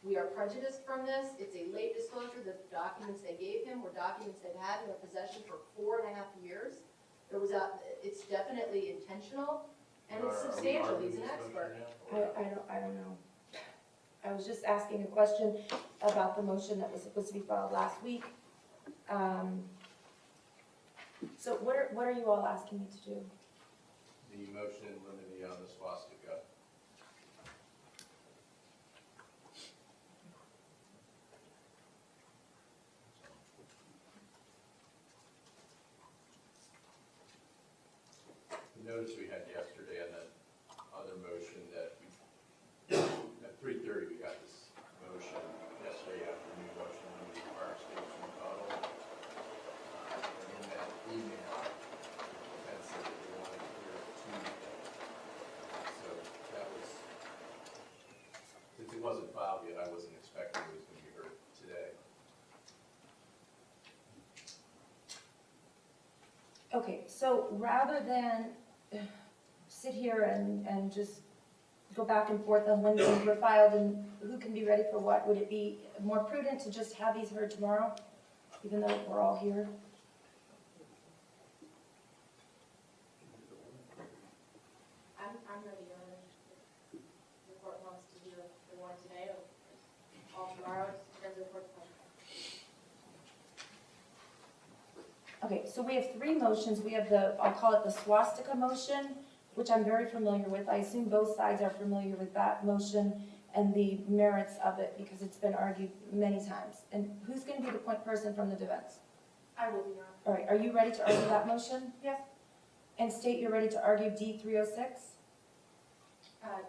We are prejudiced from this. It's a late disclosure. The documents they gave him were documents they'd had in their possession for 4.5 years. It's definitely intentional, and it's substantial. He's an expert. I don't know. I was just asking a question about the motion that was supposed to be filed last week. So what are you all asking me to do? The motion in limine on the swastika. The notice we had yesterday and that other motion that we, at 3:30 we got this motion yesterday afternoon, motion on the fire station model. And in that email, the defense said that they wanted to hear it Tuesday. So that was, since it wasn't filed yet, I wasn't expecting it was going to be heard today. Okay, so rather than sit here and just go back and forth on when things were filed and who can be ready for what, would it be more prudent to just have these heard tomorrow, even though we're all here? I'm ready, Your Honor. If the court wants to do the one today or all tomorrow, depends on the court's pleasure. Okay, so we have three motions. We have I'll call it the Swastika Motion, which I'm very familiar with. I assume both sides are familiar with that motion and the merits of it because it's been argued many times. And who's going to be the point person from the defense? I will be, Your Honor. All right, are you ready to argue that motion? Yes. And state you're ready to argue D306?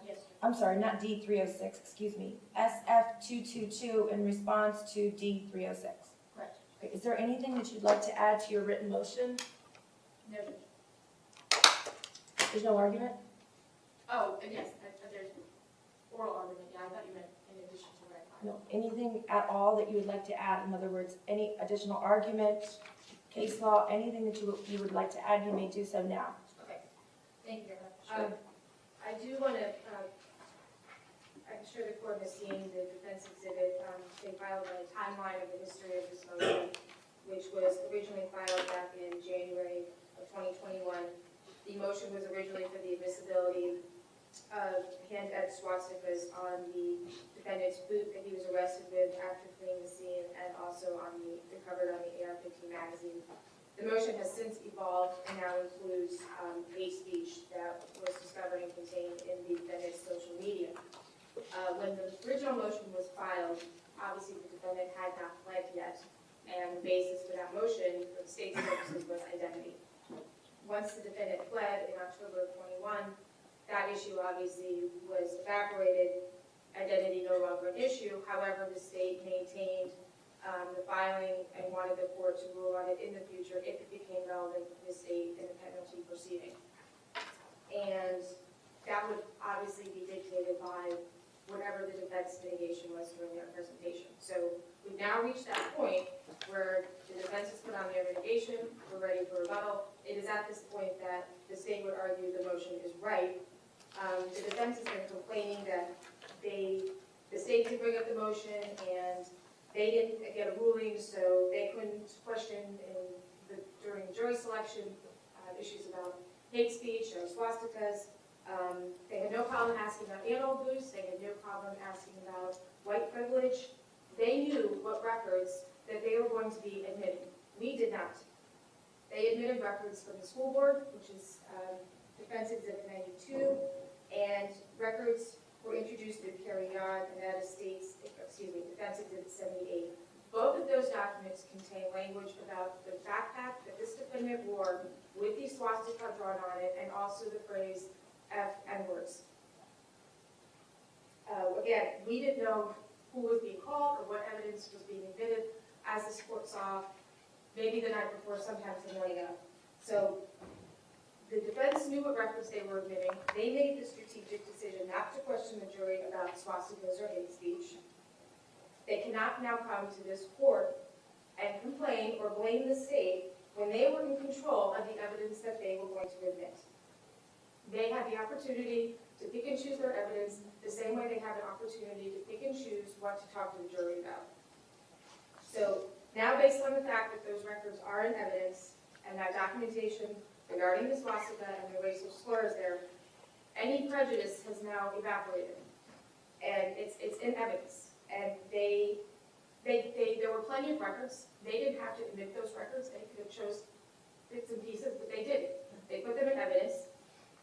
Yes, sir. I'm sorry, not D306, excuse me. SF222 in response to D306. Correct. Okay, is there anything that you'd like to add to your written motion? No, Judge. There's no argument? Oh, and yes, there's oral argument. Yeah, I thought you meant in addition to what I filed. No, anything at all that you would like to add? In other words, any additional argument, case law, anything that you would like to add, you may do so now. Okay. Thank you, Your Honor. I do want to, I'm sure the court has seen the defense exhibit. They filed a timeline of the history of this motion, which was originally filed back in January of 2021. The motion was originally for the admissibility of hand-etched swastikas on the defendant's boot that he was arrested with after fleeing the scene, and also on recovered on the AR-15 magazine. The motion has since evolved and now includes hate speech that was discovered and contained in the defendant's social media. When the original motion was filed, obviously the defendant had not pled yet, and the basis for that motion for the state's purposes was identity. Once the defendant pled in October of 21, that issue obviously was evaporated, identity no longer an issue. However, the state maintained the filing and wanted the court to rule on it in the future if it became relevant to the state in the penalty proceeding. And that would obviously be dictated by whatever the defense mitigation was during their presentation. So we've now reached that point where the defense has put on their mitigation, we're ready for rebuttal. It is at this point that the state would argue the motion is right. The defense has been complaining that the state did bring up the motion and they didn't get a ruling, so they couldn't question during jury selection issues about hate speech or swastikas. They had no problem asking about animal abuse. They had no problem asking about white privilege. They knew what records that they were going to be admitting. We did not. They admitted records from the school board, which is Defense Exhibit 92, and records were introduced in Perry Yard, and that is Defense Exhibit 78. Both of those documents contain language about the backpack that this defendant wore with the swastika drawn on it, and also the phrase F and words. Again, we didn't know who was being called or what evidence was being admitted, as this court saw maybe the night before, sometimes the morning of. So the defense knew what records they were admitting. They made the strategic decision not to question the jury about swastikas or hate speech. They cannot now come to this court and complain or blame the state when they were in control of the evidence that they were going to admit. They had the opportunity to pick and choose their evidence the same way they have an opportunity to pick and choose what want to talk to the jury about. So now, based on the fact that those records are in evidence, and that documentation regarding the swastika and the racial slurs there, any prejudice has now evaporated. And it's in evidence. And there were plenty of records. They didn't have to admit those records. They could have chose bits and pieces, but they didn't. They put them in evidence.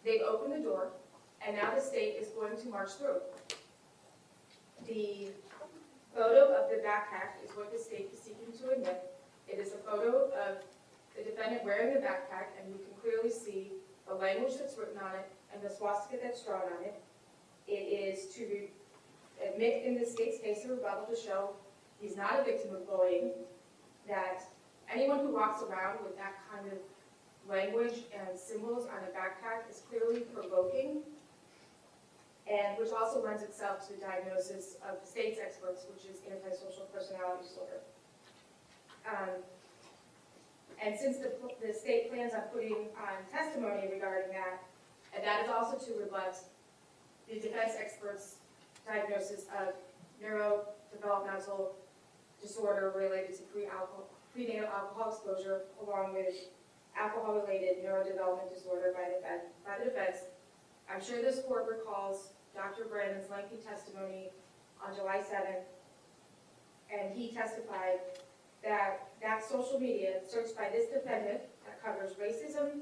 They've opened the door, and now the state is going to march through. The photo of the backpack is what the state is seeking to admit. It is a photo of the defendant wearing the backpack, and you can clearly see the language that's written on it and the swastika that's drawn on it. It is to admit in the state's case a rebuttal to show he's not a victim of bullying, that anyone who walks around with that kind of language and symbols on a backpack is clearly provoking, and which also lends itself to the diagnosis of the state's experts, which is antisocial personality disorder. And since the state plans on putting on testimony regarding that, and that is also to rebut the defense experts' diagnosis of neurodevelopmental disorder related to prenatal alcohol exposure, along with alcohol-related neurodevelopment disorder by the defense. I'm sure this court recalls Dr. Brandon's lengthy testimony on July 7th, and he testified that social media searched by this defendant that covers racism,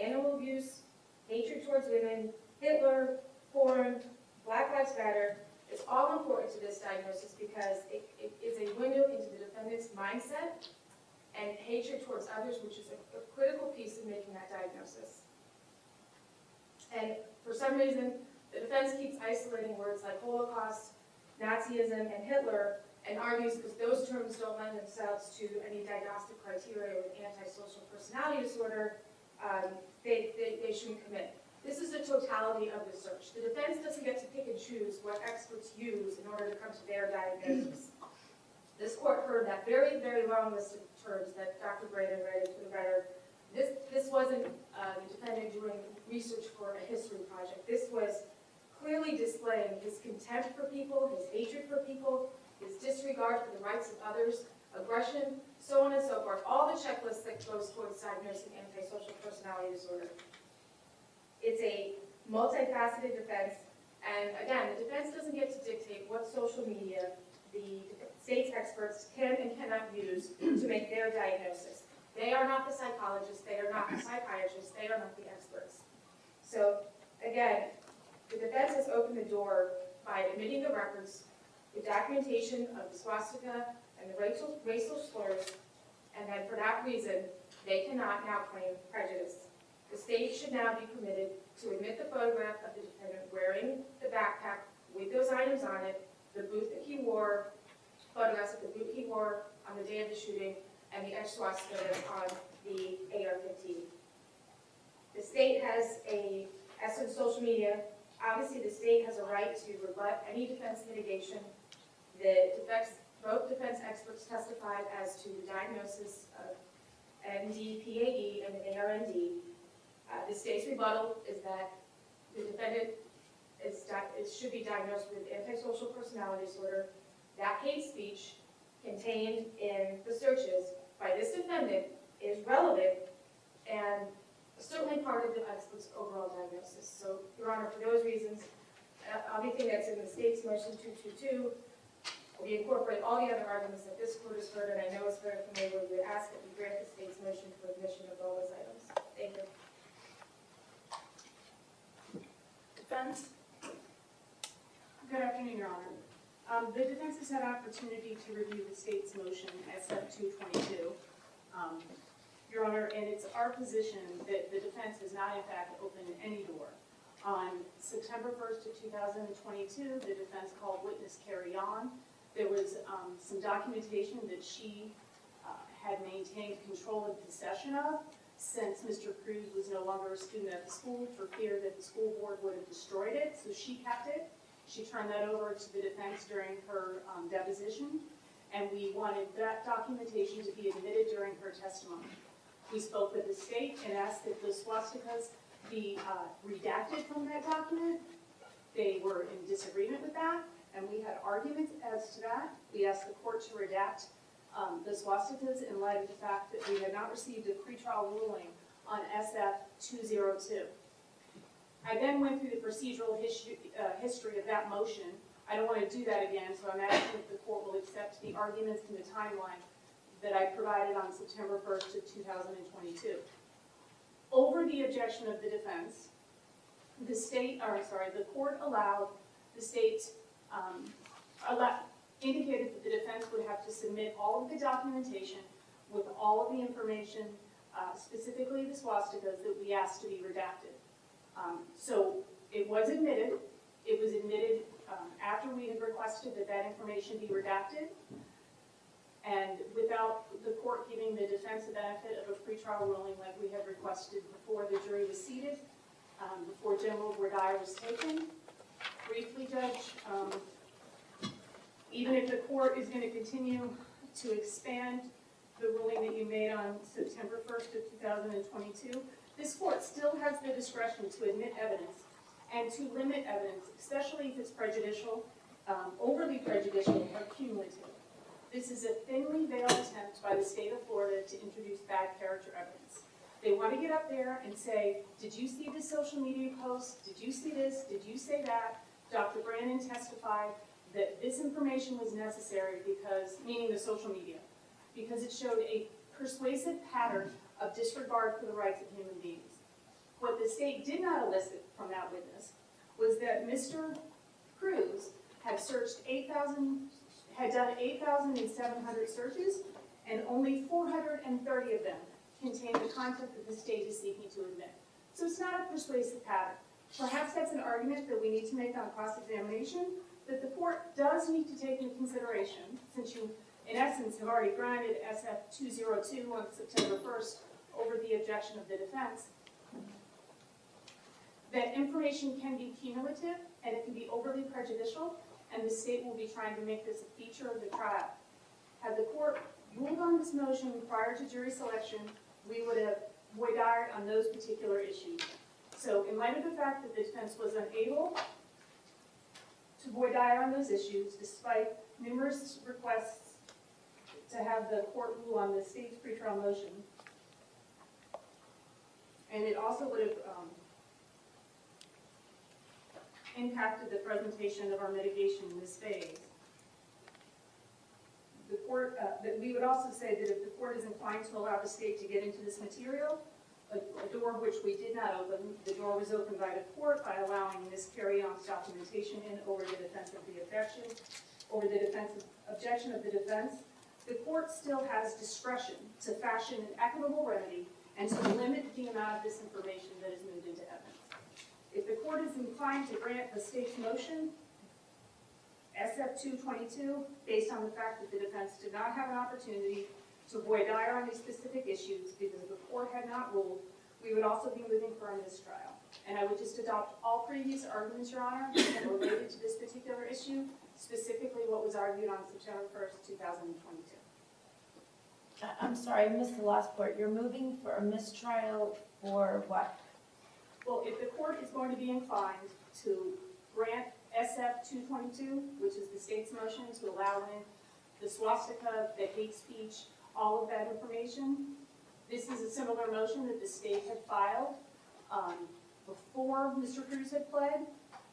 animal abuse, hatred towards women, Hitler, porn, Black Lives Matter, is all important to this diagnosis because it is a window into the defendant's mindset and hatred towards others, which is a critical piece in making that diagnosis. And for some reason, the defense keeps isolating words like Holocaust, Nazism, and Hitler, and argues because those terms don't lend themselves to any diagnostic criteria with antisocial personality disorder, they shouldn't commit. This is the totality of the search. The defense doesn't get to pick and choose what experts use in order to come to their diagnosis. This court heard that very, very long list of terms that Dr. Brandon read into the record. This wasn't the defendant doing research for a history project. This was clearly displaying his contempt for people, his hatred for people, his disregard for the rights of others, aggression, so on and so forth. All the checklists that goes towards diagnosing antisocial personality disorder. It's a multifaceted defense, and again, the defense doesn't get to dictate what social media the state's experts can and cannot use to make their diagnosis. They are not the psychologists, they are not the psychiatrists, they are not the experts. So again, the defense has opened the door by admitting the records, the documentation of the swastika and the racial slurs, and then for that reason, they cannot now claim prejudice. The state should now be permitted to admit the photograph of the defendant wearing the backpack with those items on it, the boot that he wore, photographs of the boot he wore on the day of the shooting, and the etched swastika that's on the AR-15. The state has as to social media, obviously the state has a right to rebut any defense mitigation. Both defense experts testified as to the diagnosis of MD-PAD and ARND. The state's rebuttal is that the defendant should be diagnosed with antisocial personality disorder. That hate speech contained in the searches by this defendant is relevant and certainly part of the expert's overall diagnosis. So, Your Honor, for those reasons, everything that's in the state's motion 222, we incorporate all the other arguments that this court has heard, and I know it's very familiar. We would ask that we grant the state's motion for admission of all those items. Thank you. Defense? Good afternoon, Your Honor. The defense has had opportunity to review the state's motion at step 222. Your Honor, and it's our position that the defense has not in fact opened any door. On September 1st of 2022, the defense called witness Carrie on. There was some documentation that she had maintained control and possession of since Mr. Cruz was no longer a student at the school for fear that the school board would have destroyed it, so she kept it. She turned that over to the defense during her deposition, and we wanted that documentation to be admitted during her testimony. We spoke with the state and asked that the swastikas be redacted from that document. They were in disagreement with that. and we had arguments as to that. We asked the court to redact the swastikas in light of the fact that we had not received a pretrial ruling on SF 202. I then went through the procedural history of that motion. I don't want to do that again, so I'm asking if the court will accept the arguments in the timeline that I provided on September 1st of 2022. Over the objection of the defense, the court allowed the state, indicated that the defense would have to submit all of the documentation with all of the information, specifically the swastikas that we asked to be redacted. So it was admitted. It was admitted after we had requested that that information be redacted, and without the court giving the defense the benefit of a pretrial ruling like we had requested before the jury was seated, before general voir dire was taken. Briefly, Judge, even if the court is going to continue to expand the ruling that you made on September 1st of 2022, this court still has the discretion to admit evidence and to limit evidence, especially if it's prejudicial, overly prejudicial, or cumulative. This is a thinly veiled attempt by the state of Florida to introduce bad character evidence. They want to get up there and say, did you see this social media post? Did you see this? Did you say that? Dr. Brandon testified that this information was necessary because, meaning the social media, because it showed a persuasive pattern of disregard for the rights of human beings. What the state did not elicit from that witness was that Mr. Cruz had done 8,700 searches, and only 430 of them contain the content that the state is seeking to admit. So it's not a persuasive pattern. Perhaps that's an argument that we need to make on cross-examination, that the court does need to take into consideration, since you, in essence, have already granted SF 202 on September 1st over the objection of the defense, that information can be cumulative and it can be overly prejudicial, and the state will be trying to make this a feature of the trial. Had the court ruled on this motion prior to jury selection, we would have voir dire on those particular issues. So in light of the fact that the defense was unable to voir dire on those issues, despite numerous requests to have the court rule on the state's pretrial motion, and it also would have impacted the presentation of our mitigation in this phase. The court, that we would also say that if the court is inclined to allow the state to get into this material, a door which we did not open, the door was opened by the court by allowing this carry-on's documentation in over the defense of the objection, over the defensive objection of the defense. The court still has discretion to fashion an equitable remedy and to limit the amount of this information that is moved into evidence. If the court is inclined to grant the state's motion, SF 222, based on the fact that the defense did not have an opportunity to voir dire on these specific issues because the court had not ruled, we would also be moving for a mistrial. And I would just adopt all previous arguments, Your Honor, that related to this particular issue, specifically what was argued on September 1st, 2022. I'm sorry, I missed the last part. You're moving for a mistrial for what? Well, if the court is going to be inclined to grant SF 222, which is the state's motion to allow in the swastika, the hate speech, all of that information, this is a similar motion that the state had filed before Mr. Cruz had pled,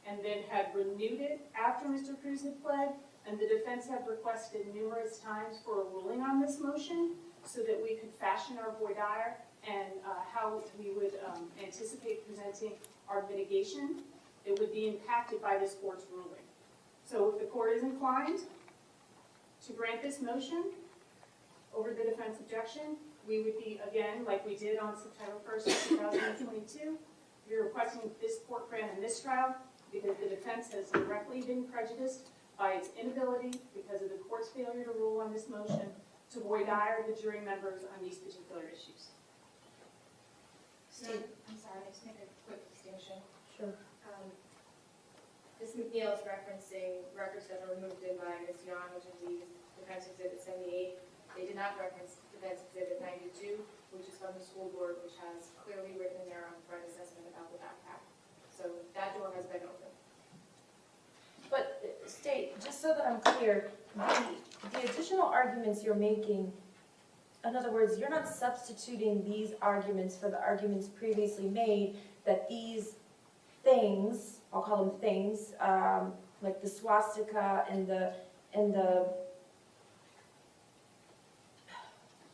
and then had renewed it after Mr. Cruz had pled, and the defense had requested numerous times for a ruling on this motion so that we could fashion our voir dire and how we would anticipate presenting our mitigation. It would be impacted by this court's ruling. So if the court is inclined to grant this motion over the defense objection, we would be, again, like we did on September 1st, 2022, we're requesting this court grant a mistrial because the defense has directly been prejudiced by its inability, because of the court's failure to rule on this motion, to voir dire the jury members on these particular issues. I'm sorry, I just make a quick distinction. Sure. Ms. McNeil is referencing records that were removed in by Ms. Young, which is the Defense Exhibit 78. They did not reference Defense Exhibit 92, which is from the school board, which has clearly written in there on threat assessment about the backpack. So that door has been open. But, state, just so that I'm clear, the additional arguments you're making, in other words, you're not substituting these arguments for the arguments previously made, that these things, I'll call them things, like the swastika and the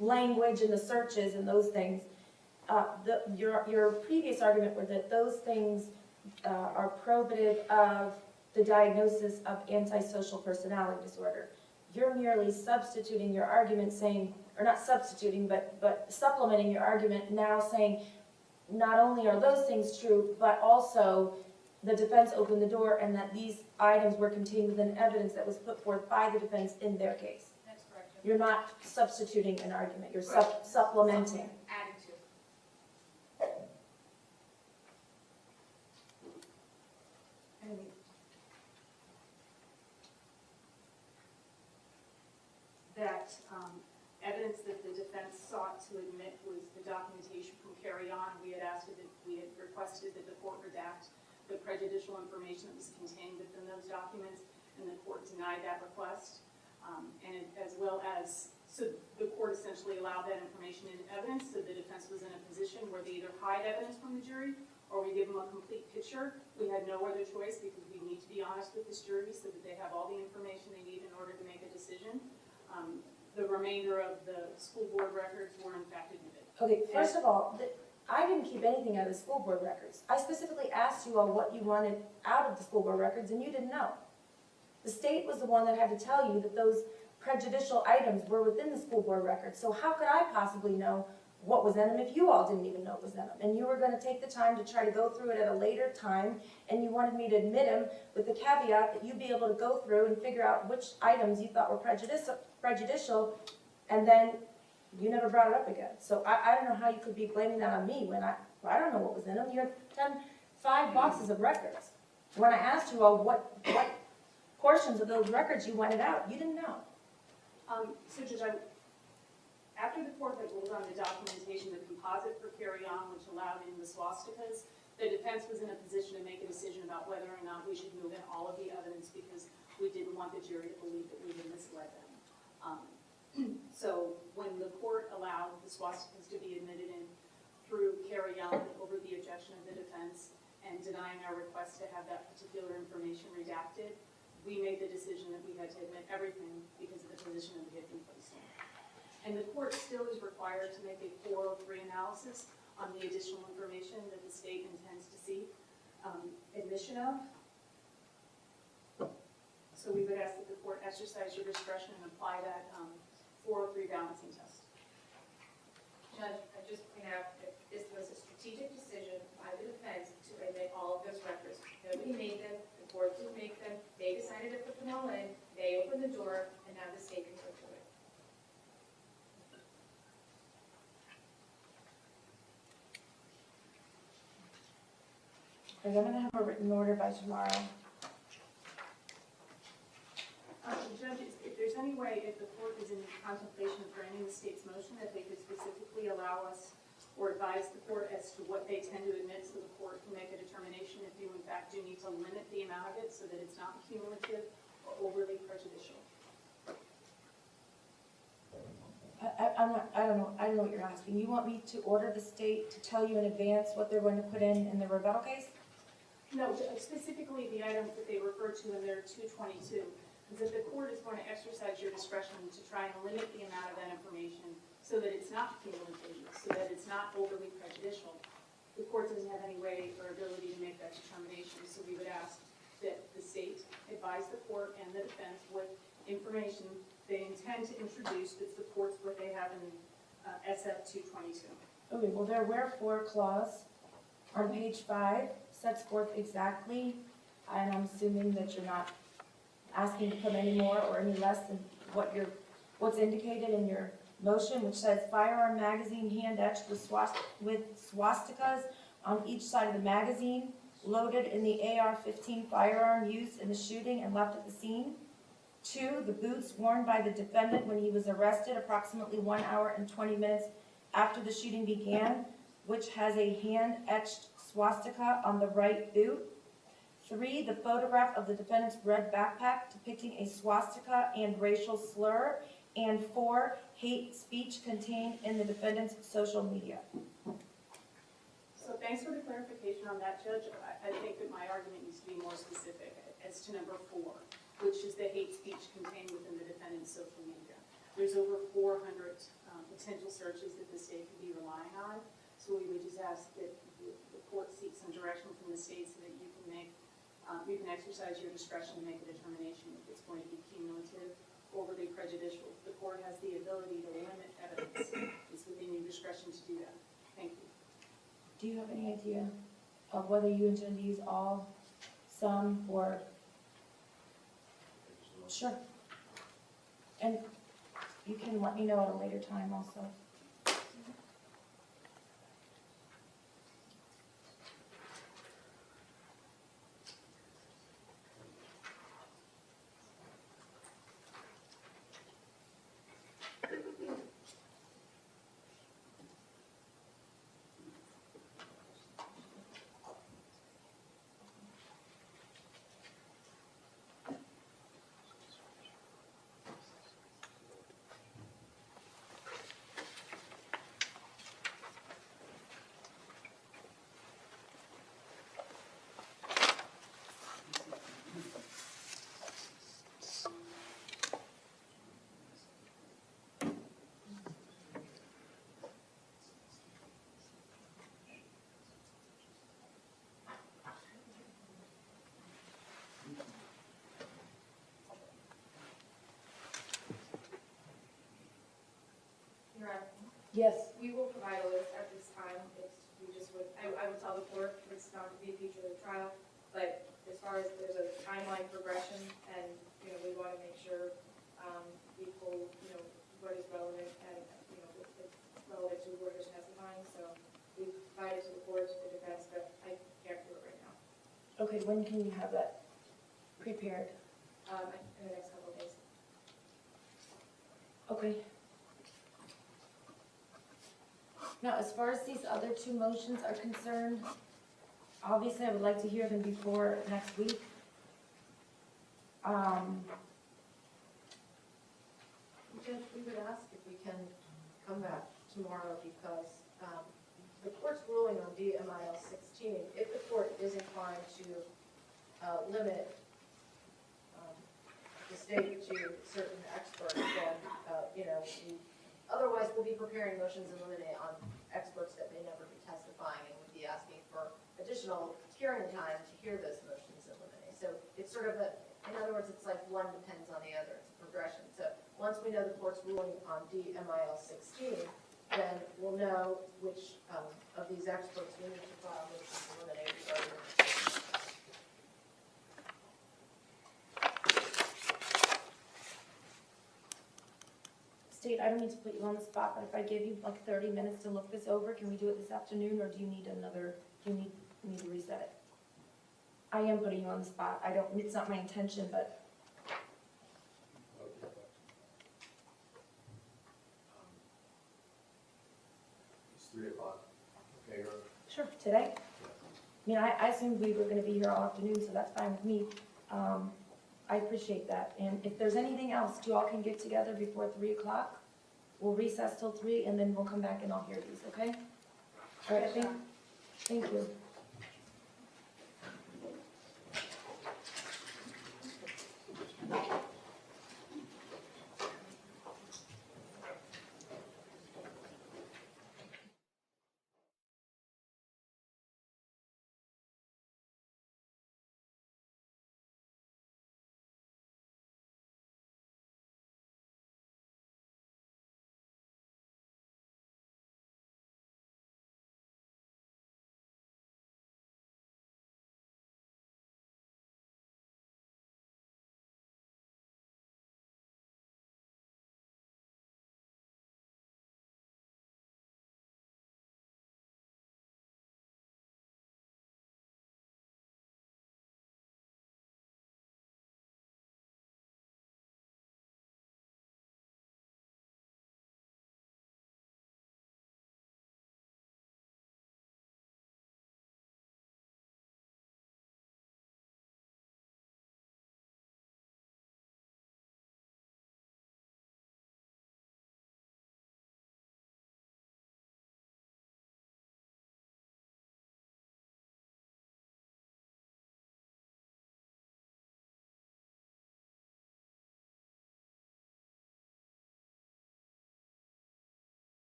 language and the searches and those things, your previous argument were that those things are probative of the diagnosis of antisocial personality disorder. You're merely substituting your argument saying, or not substituting, but supplementing your argument now saying, not only are those things true, but also the defense opened the door and that these items were contained within evidence that was put forth by the defense in their case. That's correct. You're not substituting an argument, you're supplementing. Adding to. That evidence that the defense sought to admit was the documentation from Carry On. We had requested that the court redact the prejudicial information that was contained within those documents, and the court denied that request. So the court essentially allowed that information in evidence, so the defense was in a position where they either hide evidence from the jury or we give them a complete picture. We had no other choice because we need to be honest with this jury so that they have all the information they need in order to make a decision. The remainder of the school board records were in fact admitted. Okay, first of all, I didn't keep anything out of the school board records. I specifically asked you all what you wanted out of the school board records, and you didn't know. The state was the one that had to tell you that those prejudicial items were within the school board records. So how could I possibly know what was in them if you all didn't even know it was in them? And you were going to take the time to try to go through it at a later time, and you wanted me to admit them with the caveat that you'd be able to go through and figure out which items you thought were prejudicial, and then you never brought it up again. So I don't know how you could be blaming that on me when I don't know what was in them. You had 5 boxes of records. When I asked you all what portions of those records you wanted out, you didn't know. So Judge, after the court had ruled on the documentation, the composite for Carry On, which allowed in the swastikas, the defense was in a position to make a decision about whether or not we should move in all of the evidence because we didn't want the jury to believe that we had misled them. So when the court allowed the swastikas to be admitted in through Carry On over the objection of the defense and denying our request to have that particular information redacted, we made the decision that we had to admit everything because of the position that we had been placed in. And the court still is required to make a 403 analysis on the additional information that the state intends to seek admission of. So we would ask that the court exercise your discretion and apply that 403 balancing test. Judge, I just point out that this was a strategic decision by the defense to admit all of those records. Nobody made them, the court didn't make them, they decided to put them all in, they opened the door, and now the state can go through it. I'm going to have a written order by tomorrow. Judge, if there's any way, if the court is in contemplation of granting the state's motion, that they could specifically allow us or advise the court as to what they tend to admit so the court can make a determination if you in fact do need to limit the amount of it so that it's not cumulative or overly prejudicial. I don't know what you're asking. You want me to order the state to tell you in advance what they're going to put in the rebuttal case? No, specifically the items that they refer to in their 222. Is that the court is going to exercise your discretion to try and limit the amount of that information so that it's not cumulative, so that it's not overly prejudicial. The court doesn't have any way or ability to make that determination, so we would ask that the state advise the court and the defense what information they intend to introduce that supports what they have in SF 222. Okay, well, their wherefore clause on page 5 sets forth exactly, and I'm assuming that you're not asking to put any more or any less than what's indicated in your motion, which says firearm magazine hand etched with swastikas on each side of the magazine, loaded in the AR-15 firearm used in the shooting and left at the scene. 2, the boots worn by the defendant when he was arrested approximately 1 hour and 20 minutes after the shooting began, which has a hand etched swastika on the right boot. 3, the photograph of the defendant's red backpack depicting a swastika and racial slur. And 4, hate speech contained in the defendant's social media. So thanks for the clarification on that, Judge. I think that my argument needs to be more specific as to number 4, which is the hate speech contained within the defendant's social media. There's over 400 potential searches that the state could be relying on. So we would just ask that the court seek some direction from the state so that you can exercise your discretion to make a determination if it's going to be cumulative, overly prejudicial. The court has the ability to limit evidence. It's within your discretion to do that. Thank you. Do you have any idea of whether you intend to use all, some, or? Sure. And you can let me know at a later time also. Your Honor, Yes. we will provide a list at this time. I would tell the court it's not to be a feature of the trial, but as far as there's a timeline progression, and, we want to make sure we pull, what is relevant and, it's relevant to whoever's testifying. So we provide it to the court, to the defense, but I can't do it right now. Okay, when can you have that prepared? In the next couple of days. Okay. Now, as far as these other 2 motions are concerned, obviously I would like to hear them before next week. Judge, we would ask if we can come back tomorrow because the court's ruling on DMIL 16, if the court is inclined to limit the state to certain experts, then, otherwise we'll be preparing motions in limine on experts that may never be testifying and would be asking for additional hearing time to hear those motions in limine. So it's sort of in other words, it's like one depends on the other. It's a progression. So once we know the court's ruling on DMIL 16, then we'll know which of these experts we need to file motions to eliminate regarding. State, I don't need to put you on the spot, but if I give you like 30 minutes to look this over, can we do it this afternoon, or do you need do you need to reset it? I am putting you on the spot. It's not my intention, but It's 3 o'clock. Okay, Your Honor? sure, today? I mean, I assumed we were gonna be here all afternoon, so that's fine with me. I appreciate that, and if there's anything else, you all can get together before 3 o'clock. We'll recess till 3, and then we'll come back and I'll hear these, okay? All right, thank you.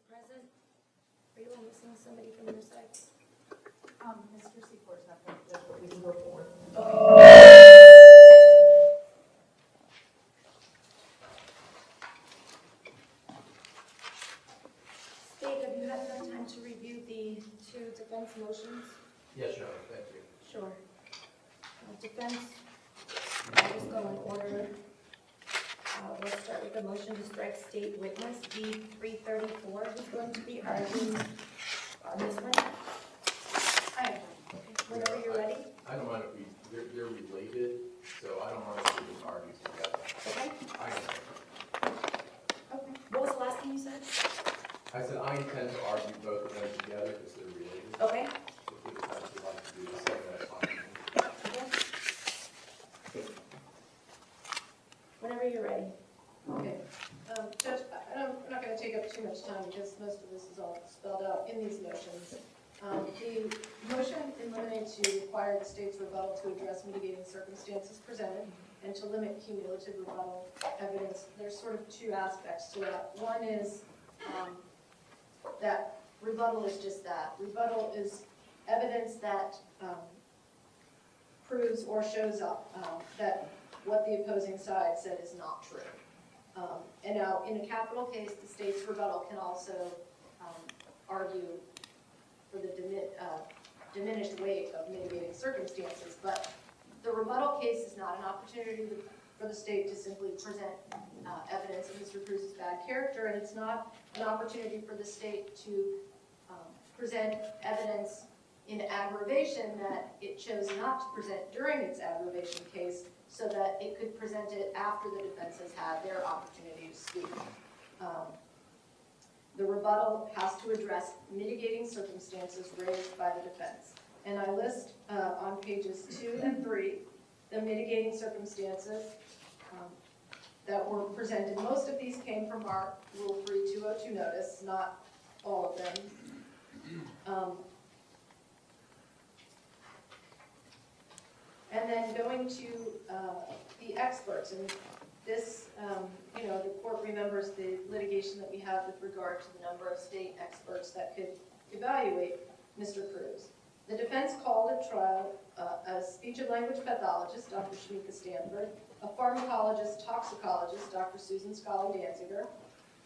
Present. Are you missing somebody from your side? Mr. Seaport's not going to, but we can go forward. Dave, have you had enough time to review the two defense motions? Yes, Your Honor, thank you. Sure. Defense, I'll just go in order. We'll start with the motion to strike state witness, D 334, who's going to be arguing on this one. Whenever you're ready. I don't mind if they're related, so I don't mind if we just argue together. Okay. I Okay. What was the last thing you said? said I intend to argue both of them together because they're related. Okay. If we decide to like to do the same, that's fine. Whenever you're ready. Okay. Judge, I'm not going to take up too much time because most of this is all spelled out in these motions. The motion eliminates to require the state's rebuttal to address mitigating circumstances presented and to limit cumulative rebuttal evidence. There's sort of two aspects to that. One is that rebuttal is just that. Rebuttal is evidence that proves or shows up that what the opposing side said is not true. And now, in a capital case, the state's rebuttal can also argue for the diminished weight of mitigating circumstances, but the rebuttal case is not an opportunity for the state to simply present evidence of Mr. Cruz's bad character, and it's not an opportunity for the state to present evidence in aggravation that it chose not to present during its aggravation case so that it could present it after the defense has had their opportunity to speak. The rebuttal has to address mitigating circumstances raised by the defense. And I list on pages 2 and 3 the mitigating circumstances that were presented. Most of these came from our Rule 3202 notice, not all of them. And then going to the experts, and this, the court remembers the litigation that we have with regard to the number of state experts that could evaluate Mr. Cruz. The defense called at trial a speech and language pathologist, Dr. Shamika Stanford, a pharmacologist, toxicologist, Dr. Susan Scully-Danziger,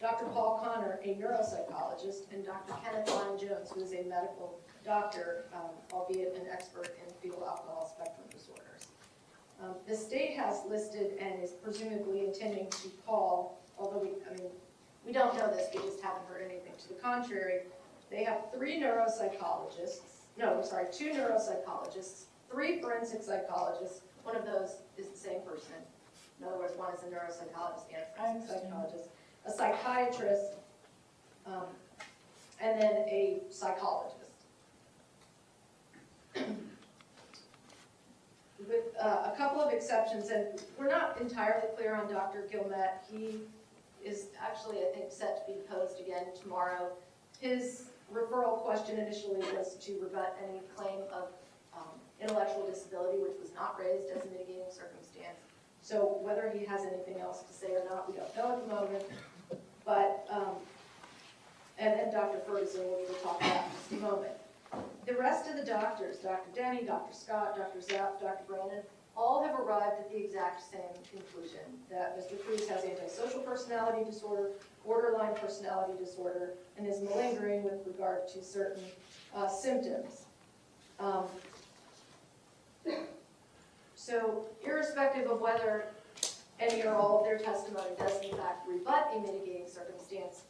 Dr. Paul Connor, a neuropsychologist, and Dr. Kenneth Lyne Jones, who is a medical doctor, albeit an expert in fetal alcohol spectrum disorders. The state has listed and is presumably intending to call, although we don't know this, we just haven't heard anything to the contrary. They have two neuropsychologists, 3 forensic psychologists. One of those is the same person. In other words, one is a neuropsychologist and a forensic psychologist, a psychiatrist, and then a psychologist. With a couple of exceptions, and we're not entirely clear on Dr. Gilmet. He is actually, I think, set to be deposed again tomorrow. His referral question initially was to rebut any claim of intellectual disability, which was not raised as a mitigating circumstance. So whether he has anything else to say or not, we don't know at the moment. But, and then Dr. Ferguson, which we'll talk about in just a moment. The rest of the doctors, Dr. Denny, Dr. Scott, Dr. Zapp, Dr. Brandon, all have arrived at the exact same conclusion, that Mr. Cruz has antisocial personality disorder, borderline personality disorder, and is malingering with regard to certain symptoms. So irrespective of whether any or all of their testimony does in fact rebut a mitigating circumstance,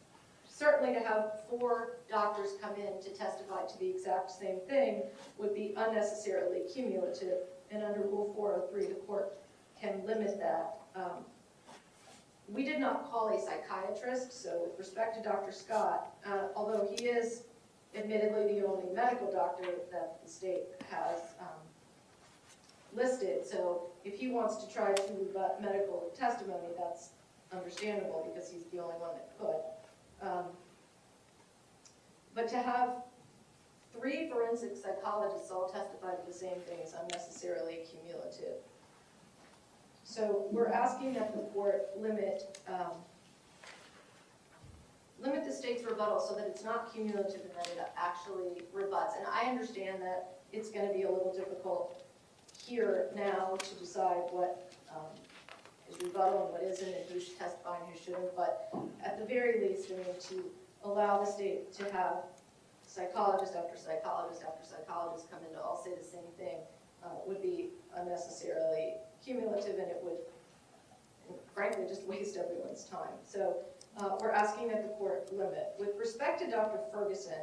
certainly to have 4 doctors come in to testify to the exact same thing would be unnecessarily cumulative, and under Rule 403 the court can limit that. We did not call a psychiatrist, so with respect to Dr. Scott, although he is admittedly the only medical doctor that the state has listed, so if he wants to try to rebut medical testimony, that's understandable because he's the only one that could. But to have 3 forensic psychologists all testify to the same thing is unnecessarily cumulative. So we're asking that the court limit limit the state's rebuttal so that it's not cumulative and that it actually rebuts. And I understand that it's going to be a little difficult here now to decide what is rebuttal and what isn't, and who should testify and who shouldn't. But at the very least, we need to allow the state to have psychologist after psychologist after psychologist come in to all say the same thing would be unnecessarily cumulative, and it would, frankly, just waste everyone's time. So we're asking that the court limit. With respect to Dr. Ferguson,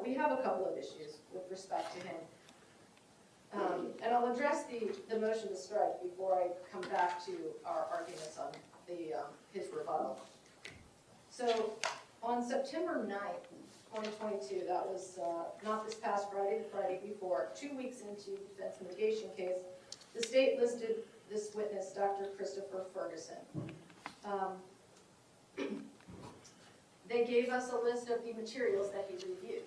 we have a couple of issues with respect to him. And I'll address the motion to strike before I come back to our arguments on his rebuttal. So on September 9th, 2022, that was not this past Friday, the Friday before, 2 weeks into the defense mitigation case, the state listed this witness, Dr. Christopher Ferguson. They gave us a list of the materials that he reviewed.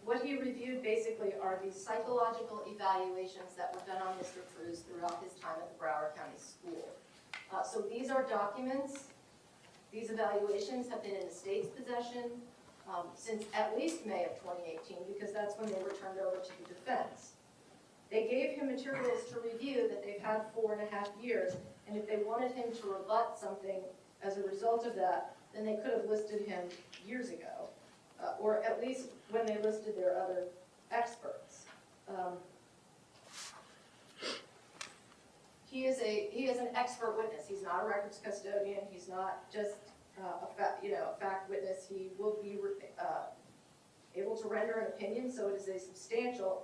What he reviewed basically are these psychological evaluations that were done on Mr. Cruz throughout his time at the Broward County School. So these are documents. These evaluations have been in the state's possession since at least May of 2018, because that's when they were turned over to the defense. They gave him materials to review that they've had 4.5 years, and if they wanted him to rebut something as a result of that, then they could have listed him years ago, or at least when they listed their other experts. He is an expert witness. He's not a records custodian. He's not just a fact witness. He will be able to render an opinion, so it is a substantial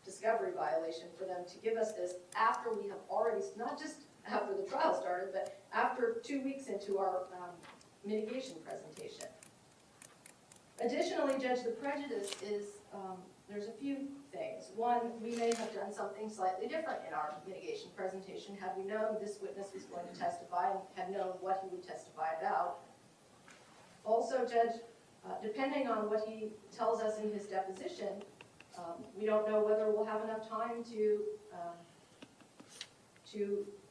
discovery violation for them to give us this after we have already, not just after the trial started, but after 2 weeks into our mitigation presentation. Additionally, Judge, the prejudice is, there's a few things. One, we may have done something slightly different in our mitigation presentation had we known this witness was going to testify and had known what he would testify about. Also, Judge, depending on what he tells us in his deposition, we don't know whether we'll have enough time to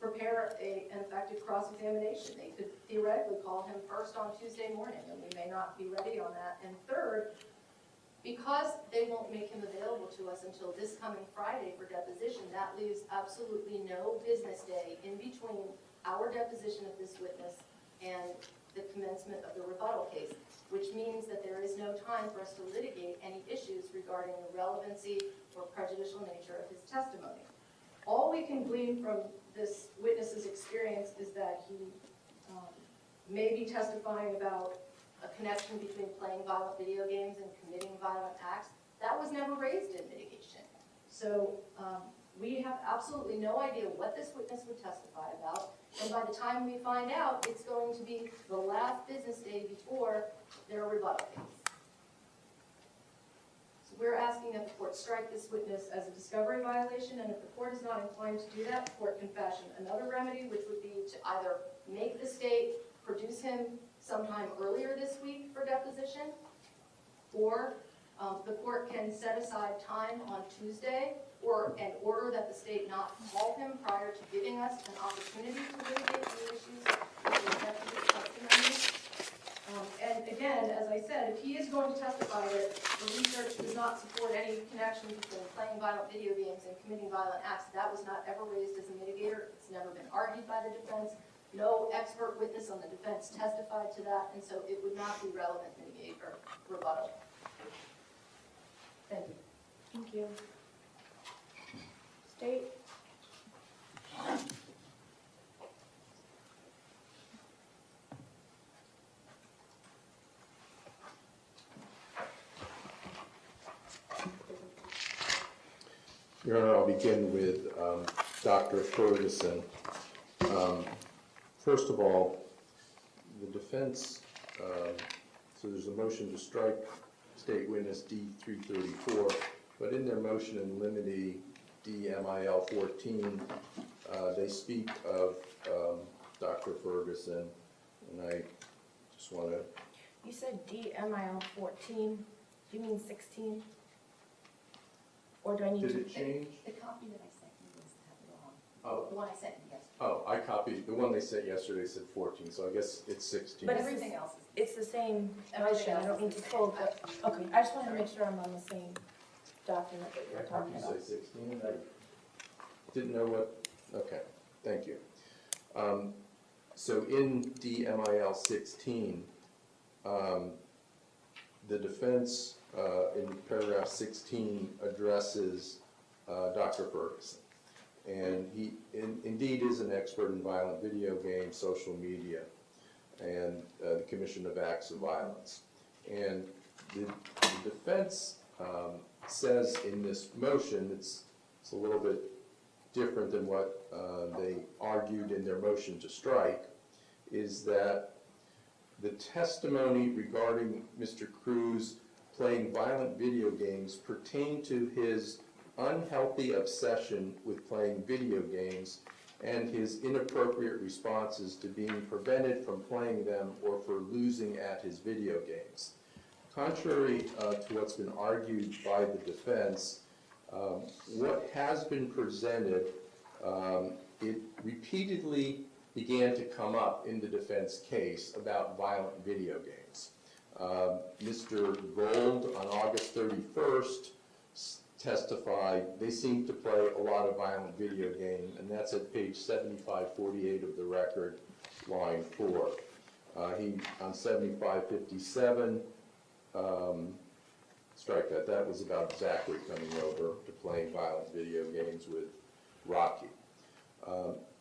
prepare an effective cross-examination. They could theoretically call him first on Tuesday morning, and we may not be ready on that. And third, because they won't make him available to us until this coming Friday for deposition, that leaves absolutely no business day in between our deposition of this witness and the commencement of the rebuttal case, which means that there is no time for us to litigate any issues regarding the relevancy or prejudicial nature of his testimony. All we can glean from this witness's experience is that he may be testifying about a connection between playing violent video games and committing violent acts. That was never raised in mitigation. So we have absolutely no idea what this witness would testify about. And by the time we find out, it's going to be the last business day before their rebuttal case. So we're asking that the court strike this witness as a discovery violation, and if the court is not inclined to do that, the court can fashion another remedy, which would be to either make the state produce him sometime earlier this week for deposition, or the court can set aside time on Tuesday and order that the state not call him prior to giving us an opportunity to litigate the issues with respect to his testimony. And again, as I said, if he is going to testify that the research does not support any connection between playing violent video games and committing violent acts, that was not ever raised as a mitigator. It's never been argued by the defense. No expert witness on the defense testified to that, and so it would not be relevant mitigator rebuttal. Thank you. Thank you. State? Your Honor, I'll begin with Dr. Ferguson. First of all, the defense, so there's a motion to strike state witness D-334, but in their motion in limine D-MIL 14, they speak of Dr. Ferguson, and I just want to... You said DMIL 14. Do you mean 16? Or do I need Did to? it change? The copy that I sent you was that wrong. Oh. The one I sent you yesterday. Oh, I copied, the one they sent yesterday said 14, so I guess it's 16. But Everything else is. It's the same Everything motion, I else don't is need the to same. pull, okay, I just wanted to make sure I'm on the same document that you're talking Did you about. say 16? I didn't know what, okay, thank you. So in DMIL 16, the defense in paragraph 16 addresses Dr. Ferguson. And he indeed is an expert in violent video games, social media, and the commission of acts of violence. And the defense says in this motion, it's a little bit different than what they argued in their motion to strike, is that the testimony regarding Mr. Cruz playing violent video games pertained to his unhealthy obsession with playing video games and his inappropriate responses to being prevented from playing them or for losing at his video games. Contrary to what's been argued by the defense, what has been presented, it repeatedly began to come up in the defense case about violent video games. Mr. Gold on August 31st testified they seemed to play a lot of violent video games, and that's at page 7548 of the record, line 4. He, on 7557, strike that, that was about Zachary coming over to playing violent video games with Rocky.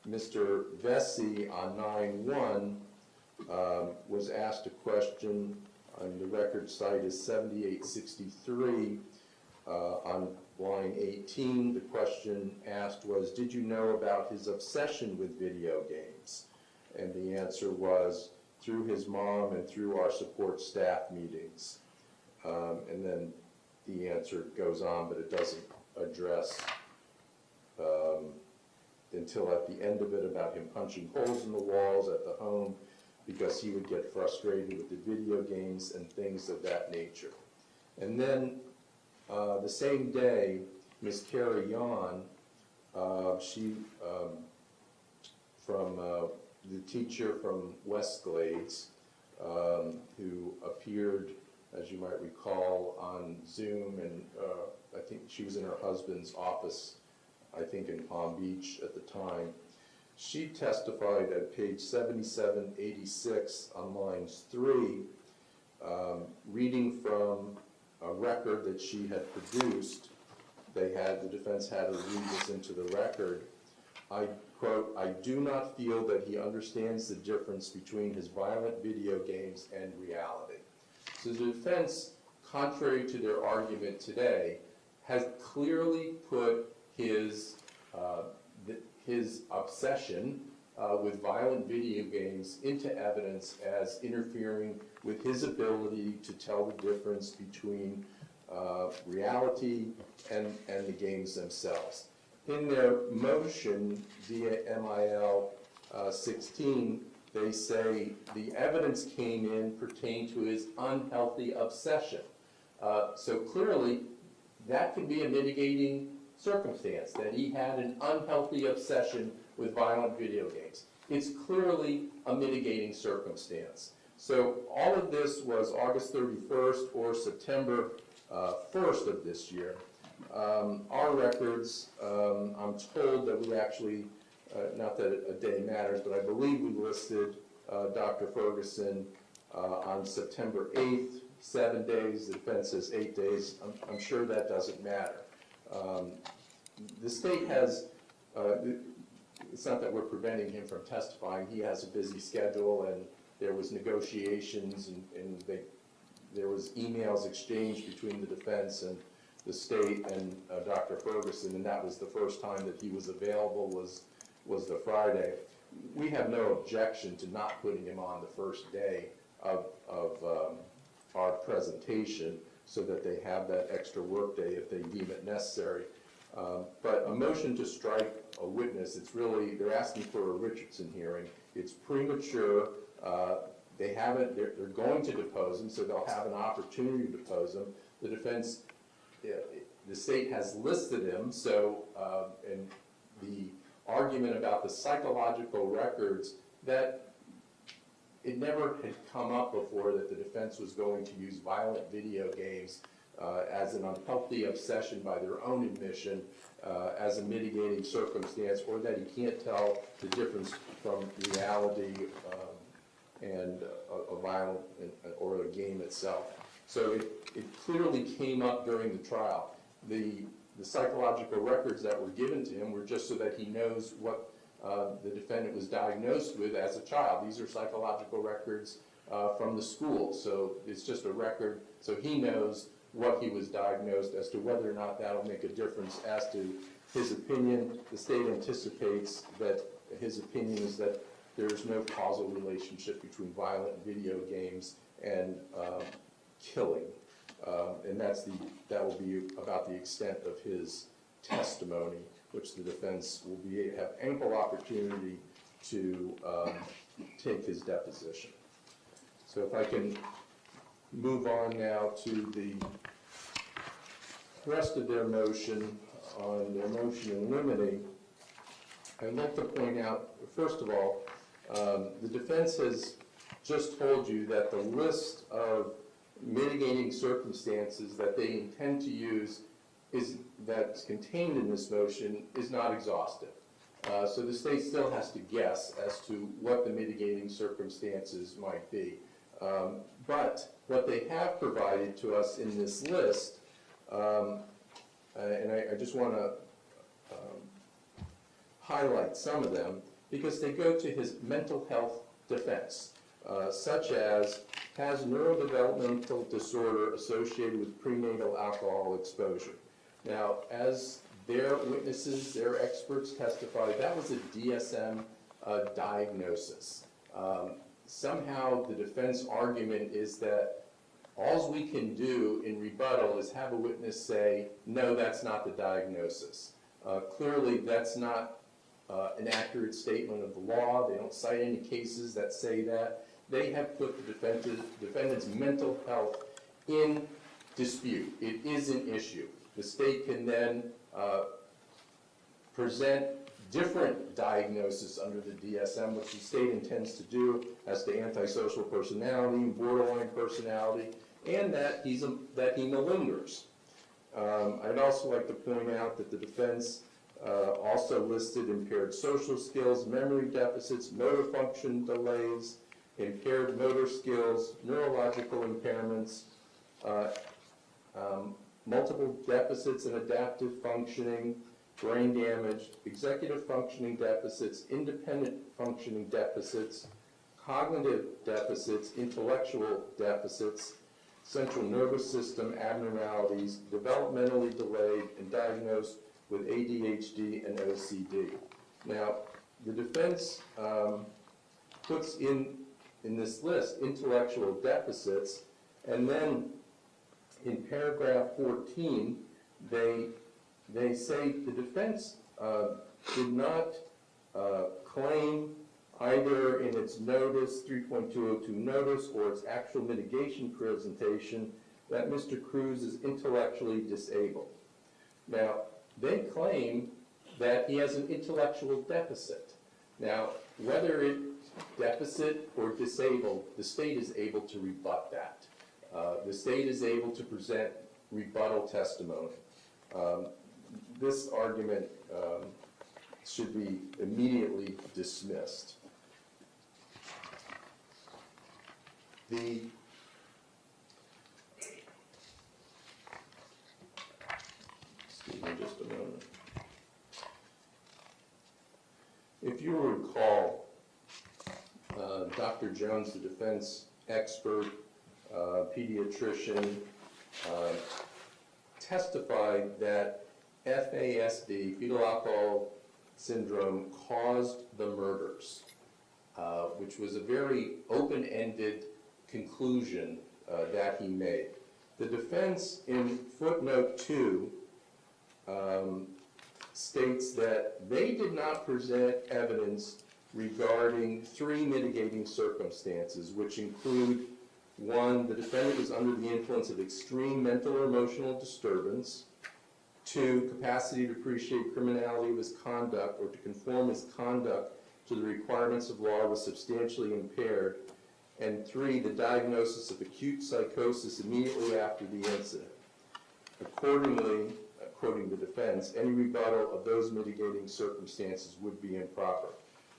Mr. Vesey on 9/1 was asked a question, and the record site is 7863. On line 18, the question asked was, did you know about his obsession with video games? And the answer was, through his mom and through our support staff meetings. And then the answer goes on, but it doesn't address until at the end of it about him punching holes in the walls at the home because he would get frustrated with the video games and things of that nature. And then the same day, Ms. Carrie Yon, she, from the teacher from Westglades, who appeared, as you might recall, on Zoom, and I think she was in her husband's office, I think in Palm Beach at the time. She testified at page 7786 on lines 3, reading from a record that she had produced. The defense had to read this into the record. I quote, I do not feel that he understands the difference between his violent video games and reality. So the defense, contrary to their argument today, has clearly put his obsession with violent video games into evidence as interfering with his ability to tell the difference between reality and the games themselves. In their motion via MIL 16, they say the evidence came in pertained to his unhealthy obsession. So clearly, that could be a mitigating circumstance, that he had an unhealthy obsession with violent video games. It's clearly a mitigating circumstance. So all of this was August 31st or September 1st of this year. Our records, I'm told that we actually, not that a day matters, but I believe we listed Dr. Ferguson on September 8th, 7 days. The defense says 8 days. I'm sure that doesn't matter. The state has, it's not that we're preventing him from testifying. He has a busy schedule, and there was negotiations, and there was emails exchanged between the defense and the state and Dr. Ferguson, and that was the first time that he was available was the Friday. We have no objection to not putting him on the first day of our presentation so that they have that extra workday if they deem it necessary. But a motion to strike a witness, it's really, they're asking for a Richardson hearing. It's premature. They're going to depose him, so they'll have an opportunity to depose him. The defense, the state has listed him, so, and the argument about the psychological records, that it never had come up before that the defense was going to use violent video games as an unhealthy obsession by their own admission as a mitigating circumstance, or that he can't tell the difference from reality and a violent or a game itself. So it clearly came up during the trial. The psychological records that were given to him were just so that he knows what the defendant was diagnosed with as a child. These are psychological records from the school, so it's just a record so he knows what he was diagnosed. As to whether or not that'll make a difference as to his opinion, the state anticipates that his opinion is that there's no causal relationship between violent video games and killing. And that will be about the extent of his testimony, which the defense will have ample opportunity to take his deposition. So if I can move on now to the rest of their motion, on their motion in limine, I'd like to point out, first of all, the defense has just told you that the list of mitigating circumstances that they intend to use that's contained in this motion is not exhaustive. So the state still has to guess as to what the mitigating circumstances might be. But what they have provided to us in this list, and I just want to highlight some of them, because they go to his mental health defense, such as has neurodevelopmental disorder associated with prenatal alcohol exposure. Now, as their witnesses, their experts testified, that was a DSM diagnosis. Somehow the defense argument is that all we can do in rebuttal is have a witness say, no, that's not the diagnosis. Clearly, that's not an accurate statement of the law. They don't cite any cases that say that. They have put the defendant's mental health in dispute. It is an issue. The state can then present different diagnosis under the DSM, which the state intends to do as to antisocial personality, borderline personality, and that he malingers. I'd also like to point out that the defense also listed impaired social skills, memory deficits, motor function delays, impaired motor skills, neurological impairments, multiple deficits in adaptive functioning, brain damage, executive functioning deficits, independent functioning deficits, cognitive deficits, intellectual deficits, central nervous system abnormalities, developmentally delayed and diagnosed with ADHD and OCD. Now, the defense puts in this list intellectual deficits, and then in paragraph 14, they say the defense did not claim either in its notice, 3.202 notice, or its actual mitigation presentation that Mr. Cruz is intellectually disabled. Now, they claim that he has an intellectual deficit. Now, whether it's deficit or disabled, the state is able to rebut that. The state is able to present rebuttal testimony. This argument should be immediately dismissed. Excuse me just a moment. If you recall, Dr. Jones, the defense expert, pediatrician, testified that FASD, fetal alcohol syndrome, caused the murders, which was a very open-ended conclusion that he made. The defense in footnote 2 states that they did not present evidence regarding 3 mitigating circumstances, which include: 1, the defendant was under the influence of extreme mental or emotional disturbance; 2, capacity to appreciate criminality of his conduct or to conform his conduct to the requirements of law was substantially impaired. And 3, the diagnosis of acute psychosis immediately after the incident. Accordingly, quoting the defense, any rebuttal of those mitigating circumstances would be improper.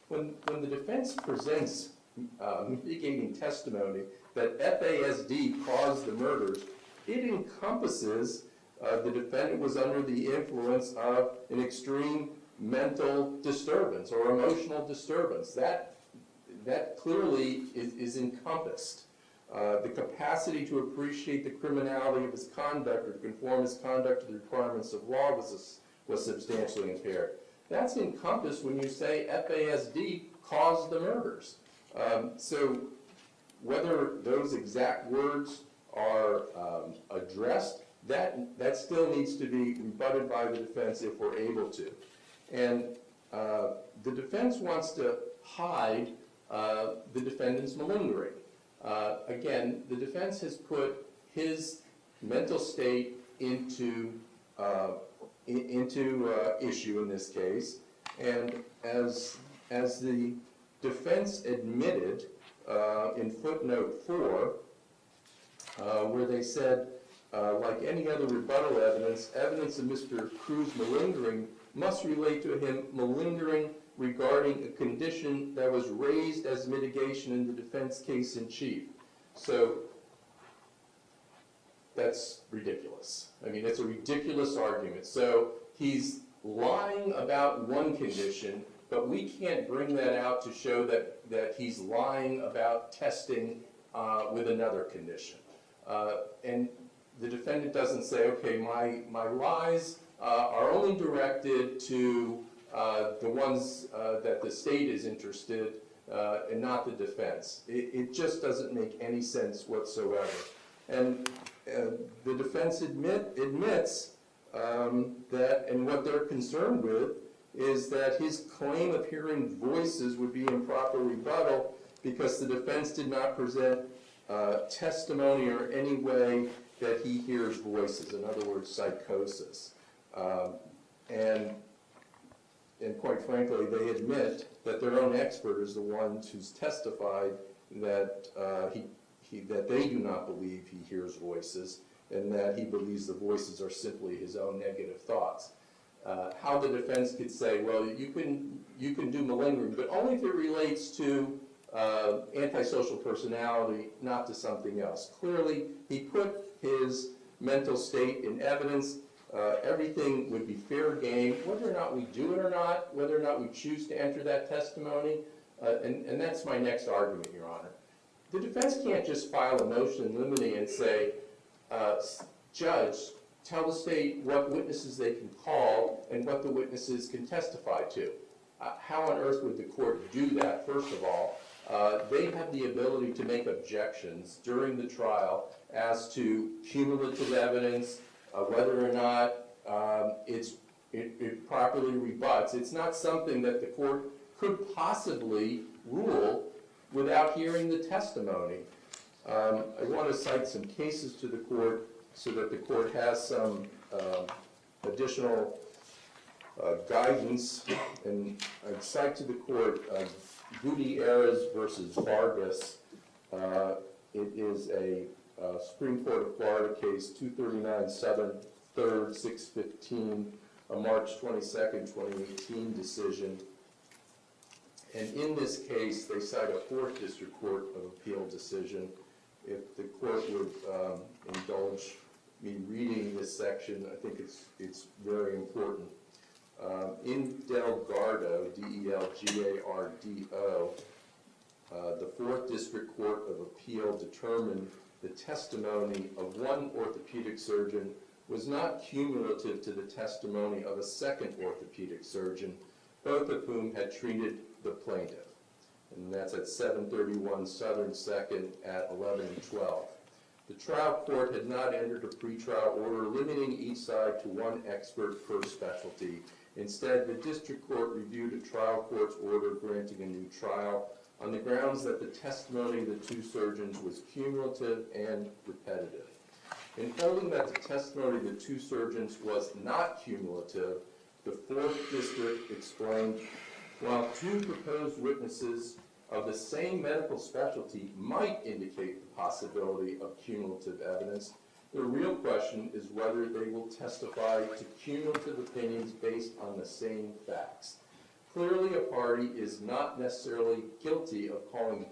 When the defense presents mitigating testimony that FASD caused the murders, it encompasses the defendant was under the influence of an extreme mental disturbance or emotional disturbance. That clearly is encompassed. The capacity to appreciate the criminality of his conduct or to conform his conduct to the requirements of law was substantially impaired. That's encompassed when you say FASD caused the murders. So whether those exact words are addressed, that still needs to be rebutted by the defense if we're able to. And the defense wants to hide the defendant's malingering. Again, the defense has put his mental state into issue in this case, and as the defense admitted in footnote 4, where they said, like any other rebuttal evidence, evidence of Mr. Cruz's malingering must relate to him malingering regarding a condition that was raised as mitigation in the defense case in chief. So that's ridiculous. I mean, it's a ridiculous argument. So he's lying about one condition, but we can't bring that out to show that he's lying about testing with another condition. And the defendant doesn't say, okay, my lies are only directed to the ones that the state is interested and not the defense. It just doesn't make any sense whatsoever. And the defense admits that, and what they're concerned with is that his claim of hearing voices would be improper rebuttal because the defense did not present testimony or any way that he hears voices, in other words, psychosis. And quite frankly, they admit that their own expert is the one who's testified that that they do not believe he hears voices, and that he believes the voices are simply his own negative thoughts. How the defense could say, well, you can do malingering, but only if it relates to antisocial personality, not to something else. Clearly, he put his mental state in evidence. Everything would be fair game, whether or not we do it or not, whether or not we choose to enter that testimony. And that's my next argument, Your Honor. The defense can't just file a motion in limine and say, Judge, tell the state what witnesses they can call and what the witnesses can testify to. How on earth would the court do that, first of all? They have the ability to make objections during the trial as to cumulative evidence, whether or not it properly rebuts. It's not something that the court could possibly rule without hearing the testimony. I want to cite some cases to the court so that the court has some additional guidance. And I'd cite to the court Gutierrez versus Vargas. It is a Supreme Court of Florida case, 239 Southern 3rd, 615, a March 22nd, 2018 decision. And in this case, they cite a 4th District Court of Appeal decision. If the court would indulge me reading this section, I think it's very important. In Delgado, D-E-L-G-A-R-D-O, the 4th District Court of Appeal determined the testimony of one orthopedic surgeon was not cumulative to the testimony of a second orthopedic surgeon, both of whom had treated the plaintiff. And that's at 731 Southern 2nd at 11 and 12. The trial court had not entered a pretrial order limiting each side to one expert per specialty. Instead, the district court reviewed a trial court's order granting a new trial on the grounds that the testimony of the two surgeons was cumulative and repetitive. In holding that the testimony of the two surgeons was not cumulative, the Fourth District explained, while two proposed witnesses of the same medical specialty might indicate the possibility of cumulative evidence, the real question is whether they will testify to cumulative opinions based on the same facts. Clearly, a party is not necessarily guilty of calling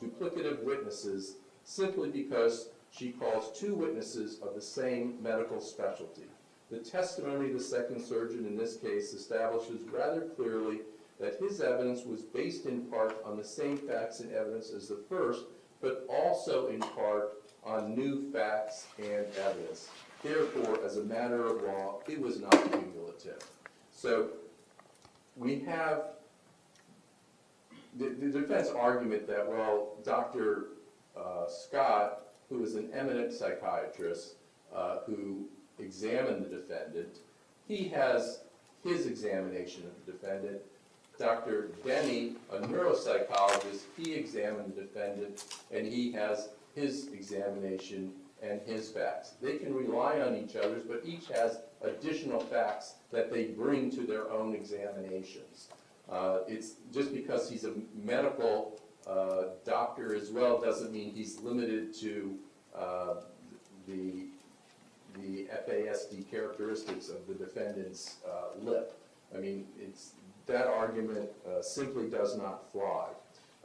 duplicative witnesses simply because she calls two witnesses of the same medical specialty. The testimony of the second surgeon in this case establishes rather clearly that his evidence was based in part on the same facts and evidence as the first, but also in part on new facts and evidence. Therefore, as a matter of law, it was not cumulative. So we have the defense argument that, well, Dr. Scott, who is an eminent psychiatrist who examined the defendant, he has his examination of the defendant. Dr. Denny, a neuropsychologist, he examined the defendant, and he has his examination and his facts. They can rely on each other, but each has additional facts that they bring to their own examinations. It's just because he's a medical doctor as well doesn't mean he's limited to the FASD characteristics of the defendant's lip. I mean, that argument simply does not fly.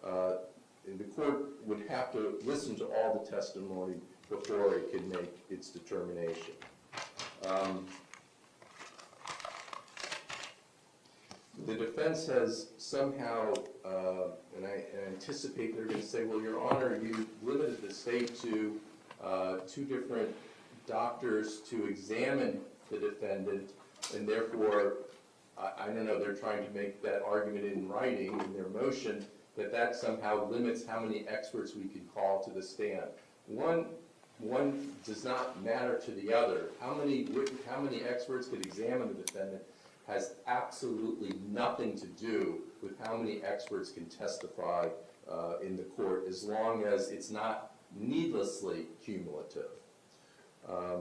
The court would have to listen to all the testimony before it can make its determination. The defense has somehow, and I anticipate they're going to say, well, Your Honor, you limited the state to two different doctors to examine the defendant, and therefore, I don't know, they're trying to make that argument in writing in their motion that somehow limits how many experts we can call to the stand. One does not matter to the other. How many experts could examine the defendant has absolutely nothing to do with how many experts can testify in the court, as long as it's not needlessly cumulative. I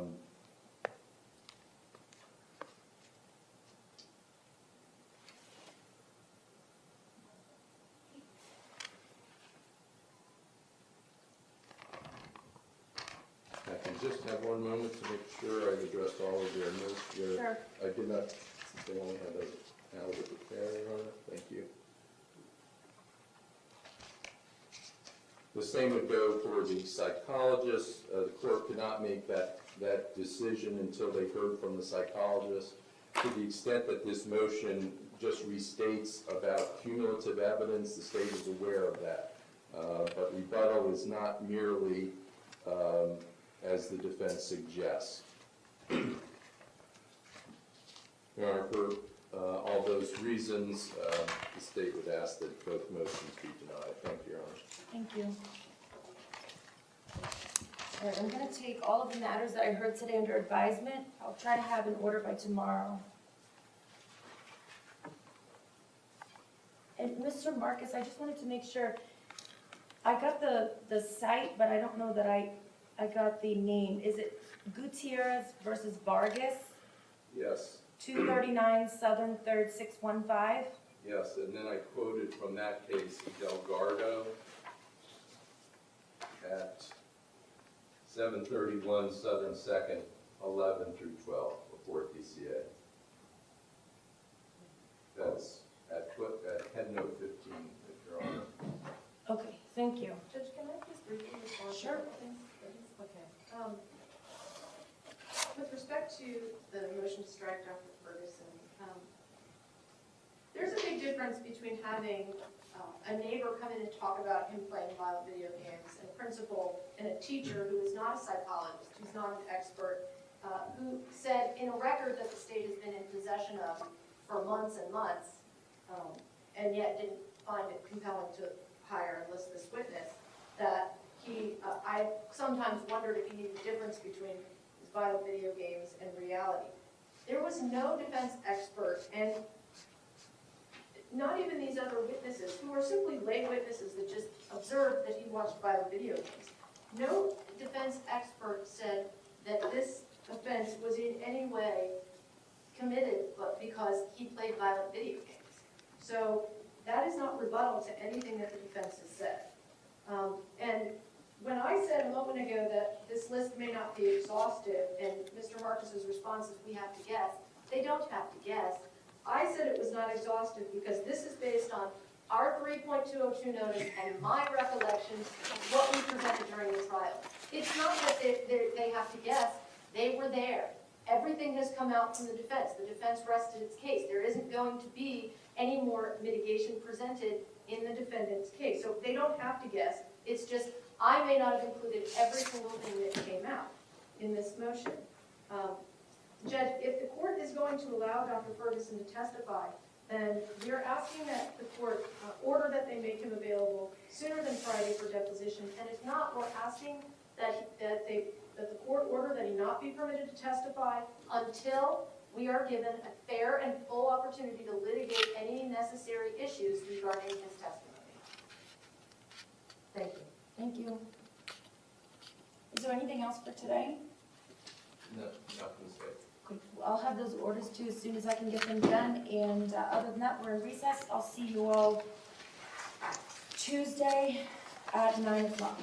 can just have one moment to make sure I've addressed all of their notes here. Sure. I did not, they only had a halibut preparing on it. Thank you. The same would go for the psychologist. The court could not make that decision until they heard from the psychologist. To the extent that this motion just restates about cumulative evidence, the state is aware of that. But rebuttal is not merely as the defense suggests. For all those reasons, the state would ask that both motions be denied. Thank you, Your Honor. Thank you. All right, I'm going to take all of the matters that I heard today under advisement. I'll try to have an order by tomorrow. And Mr. Marcus, I just wanted to make sure, I got the site, but I don't know that I got the name. Is it Gutierrez versus Vargas? Yes. 239 Southern 3rd 615? Yes, and then I quoted from that case Delgado at 731 Southern 2nd, 11 through 12, before DCA. That's at headnote 15, if Your Honor. Okay, thank you. Judge, can I just briefly respond? Sure. Okay. With respect to the motion to strike Dr. Ferguson, there's a big difference between having a neighbor come in and talk about him playing violent video games, and a principal and a teacher who is not a psychologist, who's not an expert, who said in a record that the state has been in possession of for months and months, and yet didn't find it compelling to hire and list this witness, that I sometimes wondered if he knew the difference between his violent video games and reality. There was no defense expert, and not even these other witnesses, who are simply lay witnesses that just observed that he watched violent video games. No defense expert said that this offense was in any way committed, but because he played violent video games. So that is not rebuttal to anything that the defense has said. And when I said a moment ago that this list may not be exhaustive, and Mr. Marcus's response is we have to guess, they don't have to guess. I said it was not exhaustive because this is based on our 3.202 notice and my recollections of what we presented during the trial. It's not that they have to guess, they were there. Everything has come out from the defense. The defense rested its case. There isn't going to be any more mitigation presented in the defendant's case. So they don't have to guess. It's just, I may not have included every single thing that came out in this motion. Judge, if the court is going to allow Dr. Ferguson to testify, then we're asking that the court order that they make him available sooner than Friday for deposition. And if not, we're asking that the court order that he not be permitted to testify until we are given a fair and full opportunity to litigate any necessary issues regarding his testimony. Thank you. Thank you. Is there anything else for today? No, nothing to say. Good. I'll have those orders too as soon as I can get them done, and other than that, we're in recess. I'll see you all Tuesday at 9 o'clock.